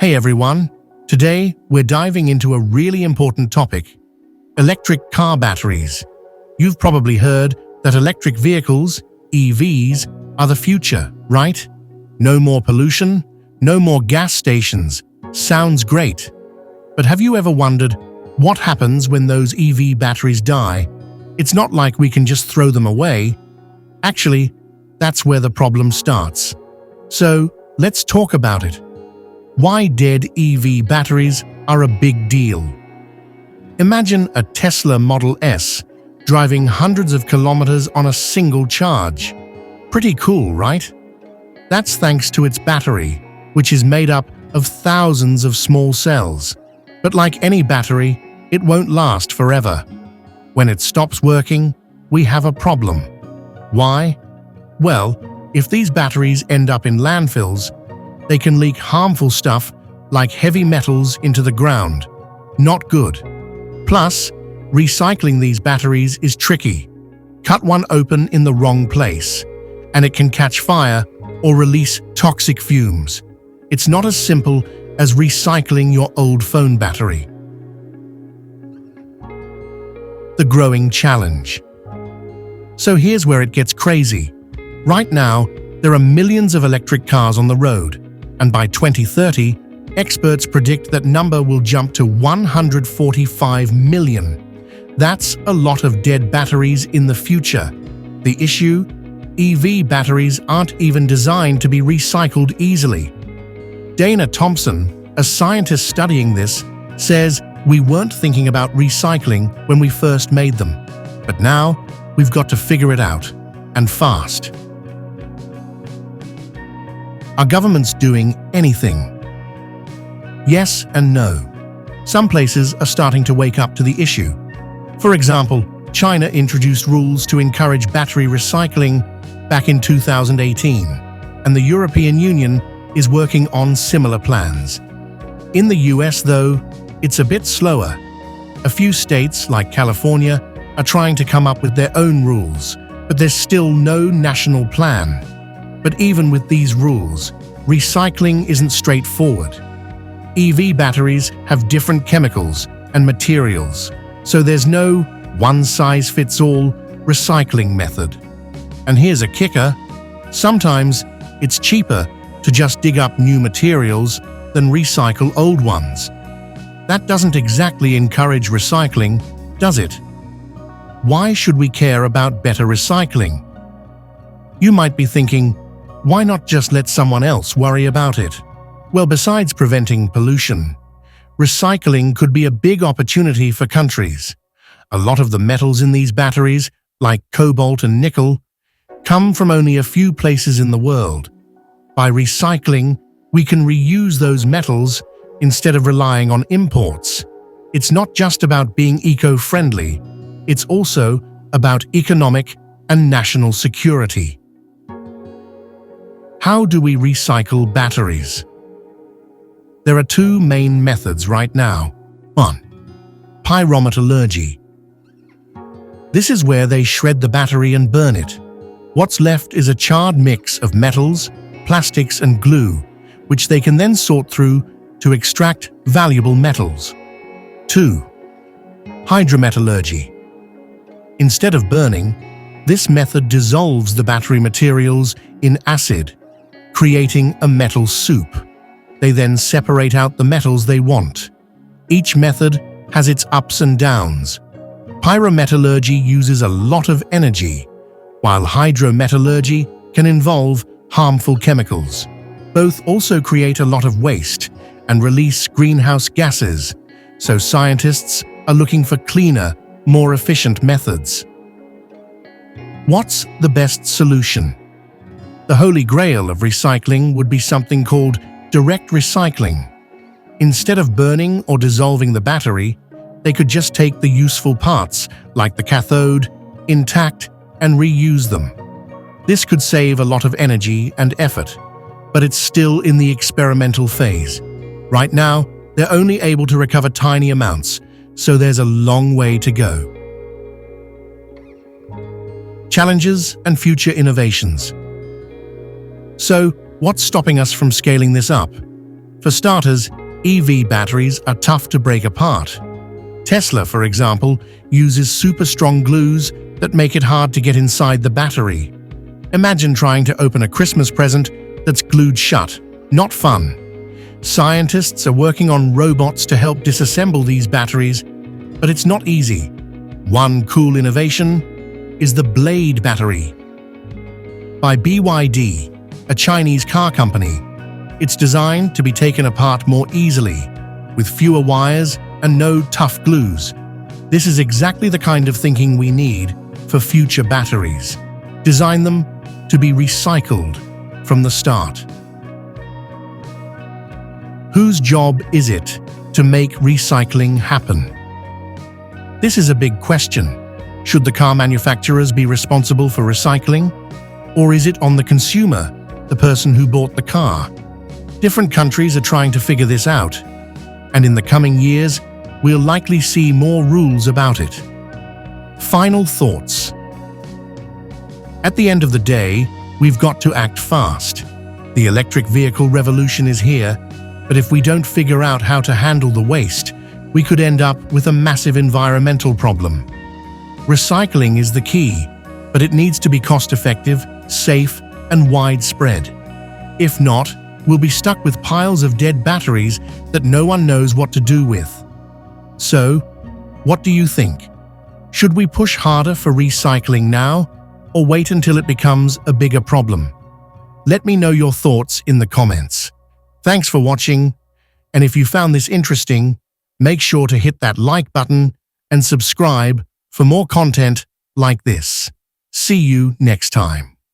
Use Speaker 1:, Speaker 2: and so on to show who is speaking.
Speaker 1: Hey everyone, today we're diving into a really important topic: electric car batteries. You've probably heard that electric vehicles, EVs, are the future, right? No more pollution, no more gas stations. Sounds great. But have you ever wondered what happens when those EV batteries die? It's not like we can just throw them away. Actually, that's where the problem starts. So, let's talk about it. Why dead EV batteries are a big deal. Imagine a Tesla Model S driving hundreds of kilometers on a single charge. Pretty cool, right? That's thanks to its battery, which is made up of thousands of small cells. But like any battery, it won't last forever. When it stops working, we have a problem. Why? Well, if these batteries end up in landfills, they can leak harmful stuff like heavy metals into the ground. Not good. Plus, recycling these batteries is tricky. Cut one open in the wrong place, and it can catch fire or release toxic fumes. It's not as simple as recycling your old phone battery. The growing challenge. So here's where it gets crazy. Right now, there are millions of electric cars on the road, and by 2030, experts predict that number will jump to 145 million. That's a lot of dead batteries in the future. The issue? EV batteries aren't even designed to be recycled easily. Dana Thompson, a scientist studying this, says we weren't thinking about recycling when we first made them. But now, we've got to figure it out, and fast. Are governments doing anything? Yes and no. Some places are starting to wake up to the issue. For example, China introduced rules to encourage battery recycling back in 2018, and the European Union is working on similar plans. In the US, though, it's a bit slower. A few states, like California, are trying to come up with their own rules, but there's still no national plan. But even with these rules, recycling isn't straightforward. EV batteries have different chemicals and materials, so there's no one-size-fits-all recycling method. And here's a kicker: sometimes it's cheaper to just dig up new materials than recycle old ones. That doesn't exactly encourage recycling, does it? Why should we care about better recycling? You might be thinking, why not just let someone else worry about it? Well, besides preventing pollution, recycling could be a big opportunity for countries. A lot of the metals in these batteries, like cobalt and nickel, come from only a few places in the world. By recycling, we can reuse those metals instead of relying on imports. It's not just about being eco-friendly, it's also about economic and national security. How do we recycle batteries? There are two main methods right now. 1. Pyrometallurgy. This is where they shred the battery and burn it. What's left is a charred mix of metals, plastics, and glue, which they can then sort through to extract valuable metals. 2. Hydrometallurgy. Instead of burning, this method dissolves the battery materials in acid, creating a metal soup. They then separate out the metals they want. Each method has its ups and downs. Pyrometallurgy uses a lot of energy, while hydrometallurgy can involve harmful chemicals. Both also create a lot of waste and release greenhouse gases, so scientists are looking for cleaner, more efficient methods. What's the best solution? The holy grail of recycling would be something called direct recycling. Instead of burning or dissolving the battery, they could just take the useful parts, like the cathode, intact, and reuse them. This could save a lot of energy and effort, but it's still in the experimental phase. Right now, they're only able to recover tiny amounts, so there's a long way to go. Challenges and future innovations. So, what's stopping us from scaling this up? For starters, EV batteries are tough to break apart. Tesla, for example, uses super strong glues that make it hard to get inside the battery. Imagine trying to open a Christmas present that's glued shut. Not fun. Scientists are working on robots to help disassemble these batteries, but it's not easy. One cool innovation is the Blade battery. By BYD, a Chinese car company, it's designed to be taken apart more easily, with fewer wires and no tough glues. This is exactly the kind of thinking we need for future batteries. Design them to be recycled from the start. Whose job is it to make recycling happen? This is a big question. Should the car manufacturers be responsible for recycling? Or is it on the consumer, the person who bought the car? Different countries are trying to figure this out, and in the coming years, we'll likely see more rules about it. Final thoughts. At the end of the day, we've got to act fast. The electric vehicle revolution is here, but if we don't figure out how to handle the waste, we could end up with a massive environmental problem. Recycling is the key, but it needs to be cost-effective, safe, and widespread. If not, we'll be stuck with piles of dead batteries that no one knows what to do with. So, what do you think? Should we push harder for recycling now, or wait until it becomes a bigger problem? Let me know your thoughts in the comments. Thanks for watching, and if you found this interesting, make sure to hit that like button and subscribe for more content like this. See you next time.